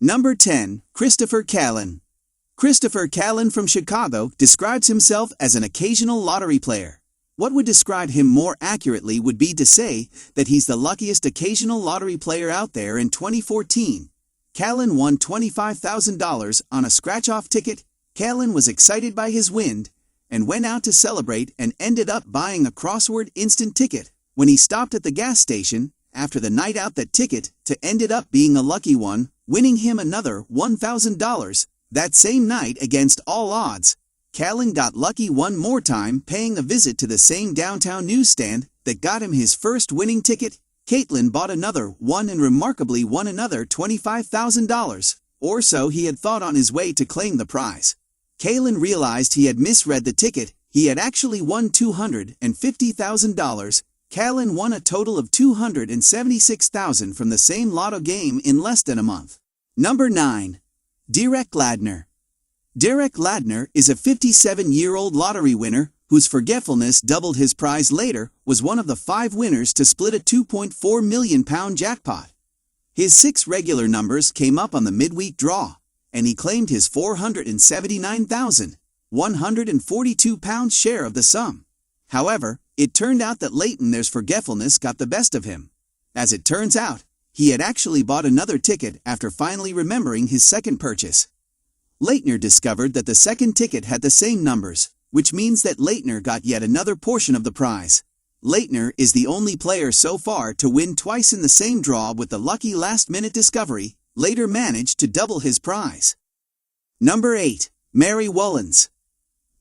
Number 10. Christopher Callan. Christopher Callan from Chicago describes himself as an occasional lottery player. What would describe him more accurately would be to say that he's the luckiest occasional lottery player out there. In 2014, Callan won $25,000 on a scratch-off ticket. Callan was excited by his win and went out to celebrate and ended up buying a crossword instant ticket. When he stopped at the gas station after the night out, that ticket ended up being a lucky one, winning him another $1,000. That same night, against all odds, Callan got lucky one more time, paying a visit to the same downtown newsstand that got him his first winning ticket. Caitlin bought another one and remarkably won another $25,000, or so he had thought, on his way to claim the prize. Callan realized he had misread the ticket. He had actually won $250,000. Callan won a total of $276,000 from the same lotto game in less than a month. Number 9. Derek Ladner. Derek Ladner is a 57-year-old lottery winner whose forgetfulness doubled his prize later, was one of the 5 winners to split a £2.4 million jackpot. His 6 regular numbers came up on the midweek draw, and he claimed his £479,142 share of the sum. However, it turned out that Ladner's forgetfulness got the best of him. As it turns out, he had actually bought another ticket after finally remembering his second purchase. Ladner discovered that the second ticket had the same numbers, which means that Ladner got yet another portion of the prize. Ladner is the only player so far to win twice in the same draw. With the lucky last-minute discovery, Ladner managed to double his prize. Number 8. Mary Wollins.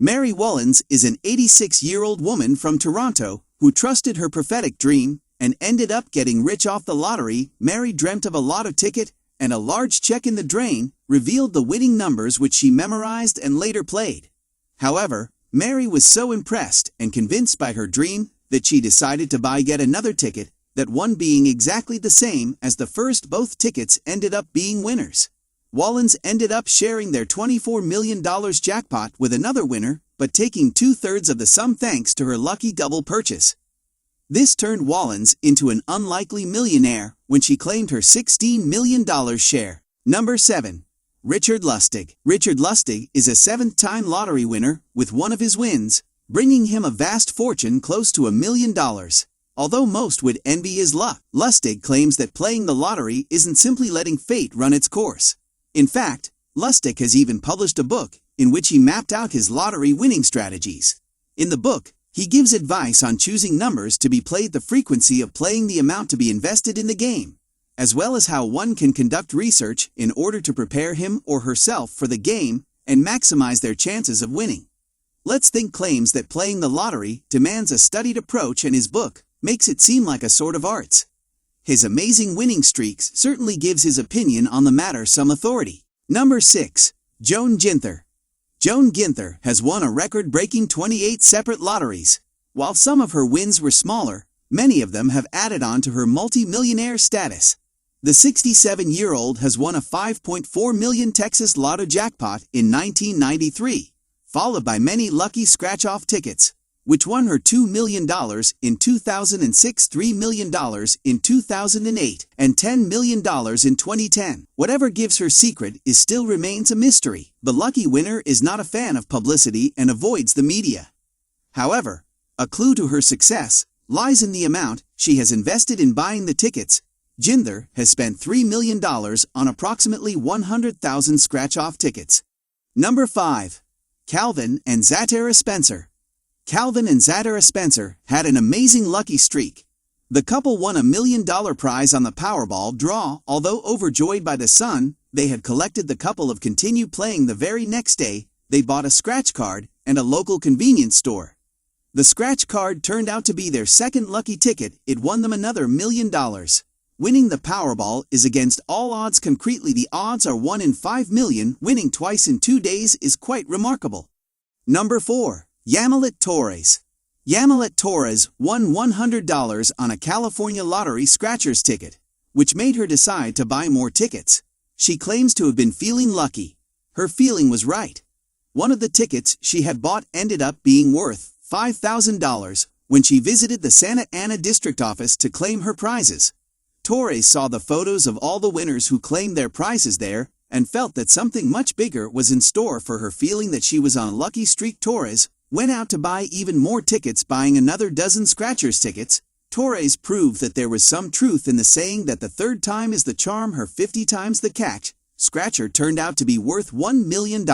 Mary Wollins is an 86-year-old woman from Toronto who trusted her prophetic dream and ended up getting rich off the lottery. Mary dreamt of a lotto ticket, and a large check in the drain revealed the winning numbers, which she memorized and later played. However, Mary was so impressed and convinced by her dream that she decided to buy yet another ticket, that one being exactly the same as the first. Both tickets ended up being winners. Wollins ended up sharing their $24 million jackpot with another winner, but taking 2/3 of the sum thanks to her lucky double purchase. This turned Wollins into an unlikely millionaire when she claimed her $16 million share. Number 7. Richard Lustig. Richard Lustig is a 7th-time lottery winner, with one of his wins bringing him a vast fortune close to $1 million. Although most would envy his luck, Lustig claims that playing the lottery isn't simply letting fate run its course. In fact, Lustig has even published a book in which he mapped out his lottery winning strategies. In the book, he gives advice on choosing numbers to be played, the frequency of playing, the amount to be invested in the game, as well as how one can conduct research in order to prepare him or herself for the game and maximize their chances of winning. Let's Think claims that playing the lottery demands a studied approach, and his book makes it seem like a sort of arts. His amazing winning streaks certainly gives his opinion on the matter some authority. Number 6. Joan Ginther. Joan Ginther has won a record-breaking 28 separate lotteries. While some of her wins were smaller, many of them have added on to her multi-millionaire status. The 67-year-old has won a $5.4 million Texas Lotto jackpot in 1993, followed by many lucky scratch-off tickets, which won her $2 million in 2006, $3 million in 2008, and $10 million in 2010. Whatever gives her secret still remains a mystery. The lucky winner is not a fan of publicity and avoids the media. However, a clue to her success lies in the amount she has invested in buying the tickets. Ginther has spent $3 million on approximately 100,000 scratch-off tickets. Number 5. Calvin and Zatara Spencer. Calvin and Zatara Spencer had an amazing lucky streak. The couple won $1 million prize on the Powerball draw. Although overjoyed by the sum they had collected, the couple have continued playing. The very next day, they bought a scratch card at a local convenience store. The scratch card turned out to be their second lucky ticket. It won them another $1 million. Winning the Powerball is against all odds. Concretely, the odds are 1 in 5 million. Winning twice in 2 days is quite remarkable. Number 4. Yamilet Torres. Yamilet Torres won $100 on a California lottery scratcher's ticket, which made her decide to buy more tickets. She claims to have been feeling lucky. Her feeling was right. One of the tickets she had bought ended up being worth $5,000 when she visited the Santa Ana district office to claim her prizes. Torres saw the photos of all the winners who claimed their prizes there and felt that something much bigger was in store for her. Feeling that she was on a lucky streak, Torres went out to buy even more tickets, buying another dozen scratchers tickets. Torres proved that there was some truth in the saying that the third time is the charm. Her 50 times the catch scratcher turned out to be worth $1 million.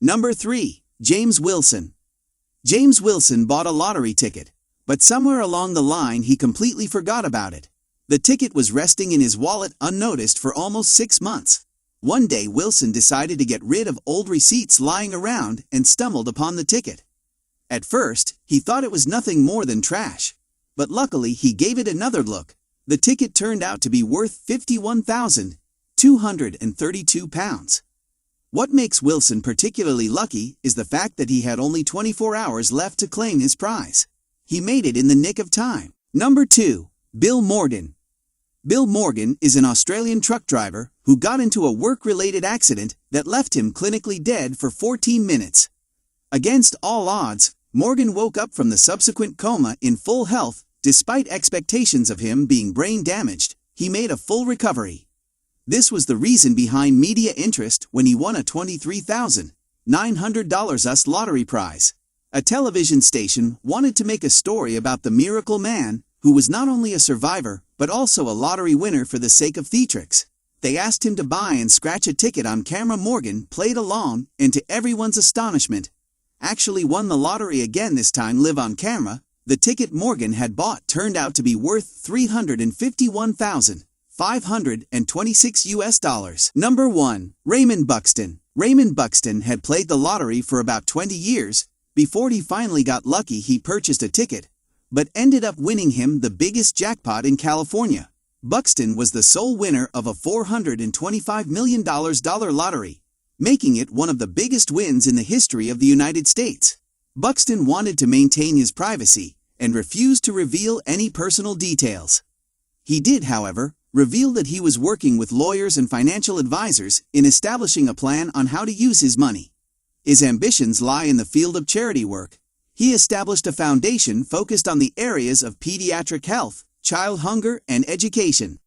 Number 3. James Wilson. James Wilson bought a lottery ticket, but somewhere along the line he completely forgot about it. The ticket was resting in his wallet unnoticed for almost 6 months. One day Wilson decided to get rid of old receipts lying around and stumbled upon the ticket. At first, he thought it was nothing more than trash, but luckily he gave it another look. The ticket turned out to be worth £51,232. What makes Wilson particularly lucky is the fact that he had only 24 hours left to claim his prize. He made it in the nick of time. Number 2. Bill Morgan. Bill Morgan is an Australian truck driver who got into a work-related accident that left him clinically dead for 14 minutes. Against all odds, Morgan woke up from the subsequent coma in full health. Despite expectations of him being brain damaged, he made a full recovery. This was the reason behind media interest when he won a $23,900 US lottery prize. A television station wanted to make a story about the miracle man, who was not only a survivor, but also a lottery winner for the sake of theatrics. They asked him to buy and scratch a ticket on camera. Morgan played along, and to everyone's astonishment, actually won the lottery again, this time live on camera. The ticket Morgan had bought turned out to be worth $351,526 US. Number 1. Raymond Buxton. Raymond Buxton had played the lottery for about 20 years. Before he finally got lucky, he purchased a ticket, but ended up winning him the biggest jackpot in California. Buxton was the sole winner of a $425 million lottery, making it one of the biggest wins in the history of the United States. Buxton wanted to maintain his privacy and refused to reveal any personal details. He did, however, reveal that he was working with lawyers and financial advisors in establishing a plan on how to use his money. His ambitions lie in the field of charity work. He established a foundation focused on the areas of pediatric health, child hunger, and education.